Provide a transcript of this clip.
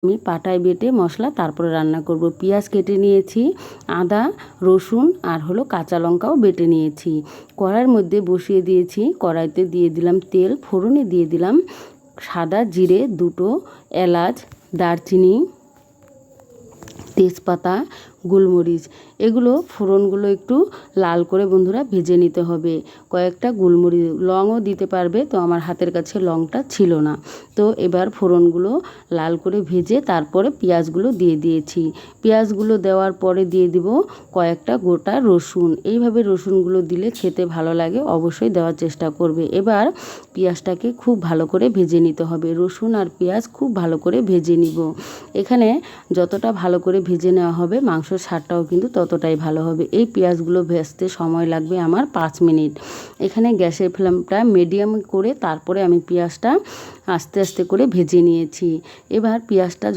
আমি পাটায় বেটে মশলা তারপরে রান্না করব। পেঁয়াজ কেটে নিয়েছি, আদা, রসুন আর হলো কাঁচা লঙ্কাও বেটে নিয়েছি। কড়াইয়ের মধ্যে বসিয়ে দিয়েছি, কড়াইতে দিয়ে দিলাম তেল, ফোড়নে দিয়ে দিলাম সাদা জিরে, 2টো এলাচ, দারচিনি, তেজপাতা, গোলমরিচ। এগুলো ফোড়নগুলো একটু লাল করে বন্ধুরা ভেজে নিতে হবে। কয়েকটা গোলমরিচ, লংও দিতে পারবে, তো আমার হাতের কাছে লংটা ছিল না। তো এবার ফোড়নগুলো লাল করে ভেজে তারপরে পেঁয়াজগুলো দিয়ে দিয়েছি। পেঁয়াজগুলো দেওয়ার পরে দিয়ে দিব কয়েকটা গোটা রসুন। এইভাবে রসুনগুলো দিলে খেতে ভালো লাগে, অবশ্যই দেওয়ার চেষ্টা করবে। এবার পেঁয়াজটাকে খুব ভালো করে ভেজে নিতে হবে। রসুন আর পেঁয়াজ খুব ভালো করে ভেজে নিব। এখানে যতটা ভালো করে ভেজে নেওয়া হবে মাংসের স্বাদটাও কিন্তু ততটাই ভালো হবে। এই পেঁয়াজগুলো ভাজতে সময় লাগবে আমার 5 মিনিট। এখানে গ্যাসের ফ্লেমটা মিডিয়াম করে তারপরে আমি পেঁয়াজটা আস্তে আস্তে করে ভেজে নিয়েছি। এবার পেঁয়াজটা